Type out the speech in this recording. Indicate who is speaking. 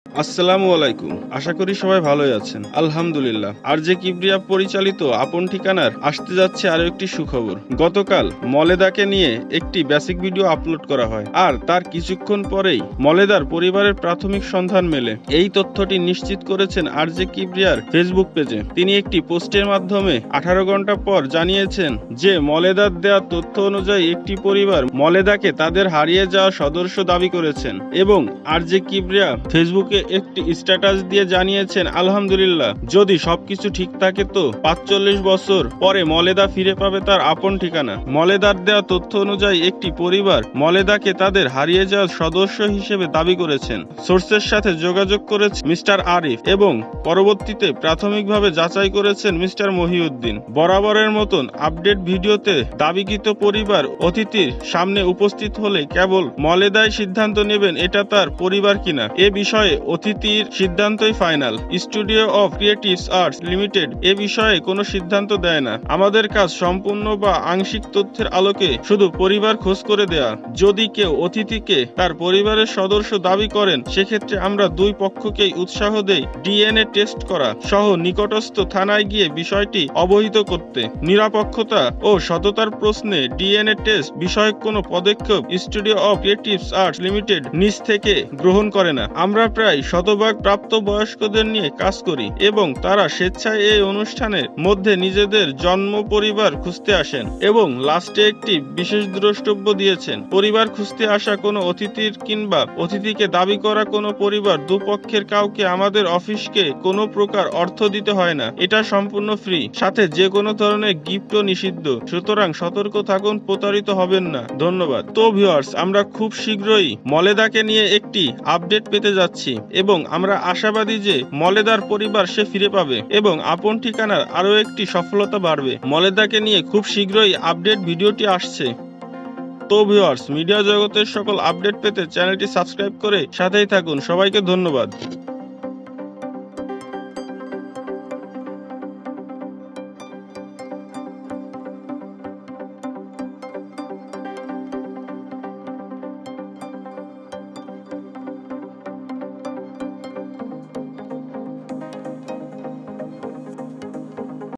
Speaker 1: আসসালামু আলাইকুম। আশা করি সবাই ভালোই আছেন। আলহামদুলিল্লাহ। আরজে কিবরিয়া পরিচালিত আপন ঠিকানার আসতে যাচ্ছে আরো একটি সুখবর। গতকাল মলেদাকে নিয়ে একটি বেসিক ভিডিও আপলোড করা হয়, আর তার কিছুক্ষণ পরেই মলেদার পরিবারের প্রাথমিক সন্ধান মেলে। এই তথ্যটি নিশ্চিত করেছেন আরজে কিবরিয়ার ফেসবুক পেজে। তিনি একটি পোস্টের মাধ্যমে 18 ঘন্টা পর জানিয়েছেন যে মলেদার দেওয়া তথ্য অনুযায়ী একটি পরিবার মলেদাকে তাদের হারিয়ে যাওয়া সদস্য দাবি করেছেন, এবং আরজে কিবরিয়া ফেসবুকে একটি স্ট্যাটাস দিয়ে জানিয়েছেন, আলহামদুলিল্লাহ, যদি সবকিছু ঠিক থাকে তো 45 বছর পরে মলেদা ফিরে পাবে তার আপন ঠিকানা। মলেদার দেওয়া তথ্য অনুযায়ী একটি পরিবার মলেদাকে তাদের হারিয়ে যাওয়া সদস্য হিসেবে দাবি করেছেন। সোর্সের সাথে যোগাযোগ করেছে মিস্টার আরিফ এবং পরবর্তীতে প্রাথমিকভাবে যাচাই করেছেন মিস্টার মহিউদ্দিন। বরাবরের মতন আপডেট ভিডিওতে দাবিকৃত পরিবার অতিথির সামনে উপস্থিত হলে কেবল মলেদাই সিদ্ধান্ত নেবেন এটা তার পরিবার কিনা। এ বিষয়ে অতিথির সিদ্ধান্তই final. Studio of Creatives Arts Limited এ বিষয়ে কোনো সিদ্ধান্ত দেয় না। আমাদের কাজ সম্পূর্ণ বা আংশিক তথ্যের আলোকে শুধু পরিবার খোঁজ করে দেয়া। যদি কেউ অতিথিকে তার পরিবারের সদস্য দাবি করেন, সেক্ষেত্রে আমরা দুই পক্ষকেই উৎসাহ দেই ডিএনএ টেস্ট করা সহ নিকটস্থ থানায় গিয়ে বিষয়টি অবহিত করতে। নিরপেক্ষতা ও সততার প্রশ্নে ডিএনএ টেস্ট বিষয়ক কোনো পদক্ষেপ studio of Creatives Arts limited নিজ থেকে গ্রহণ করে না। আমরা প্রায় শতভাগ প্রাপ্ত বয়স্কদের নিয়ে কাজ করি এবং তারা স্বেচ্ছায় এই অনুষ্ঠানের মধ্যে নিজেদের জন্ম পরিবার খুঁজতে আসেন এবং লাস্টে একটি বিশেষ দ্রষ্টব্য দিয়েছেন। পরিবার খুঁজতে আসা কোনো অতিথির কিংবা অতিথিকে দাবি করা কোনো পরিবার দুপক্ষের কাউকে আমাদের অফিসকে কোনো প্রকার অর্থ দিতে হয় না। এটা সম্পূর্ণ ফ্রি, সাথে যে কোনো ধরনের গিফটও নিষিদ্ধ। সুতরাং সতর্ক থাকুন, প্রতারিত হবেন না। ধন্যবাদ। তো ভিউয়ার্স, আমরা খুব শীঘ্রই মলেদাকে নিয়ে একটি আপডেট পেতে যাচ্ছি এবং আমরা আশাবাদী যে মলেদার পরিবার সে ফিরে পাবে এবং আপন ঠিকানার আরো একটি সফলতা বাড়বে। মলেদাকে নিয়ে খুব শীঘ্রই আপডেট ভিডিওটি আসছে। তো ভিউয়ার্স, মিডিয়া জগতের সকল আপডেট পেতে চ্যানেলটি সাবস্ক্রাইব করে সাথেই থাকুন। সবাইকে ধন্যবাদ।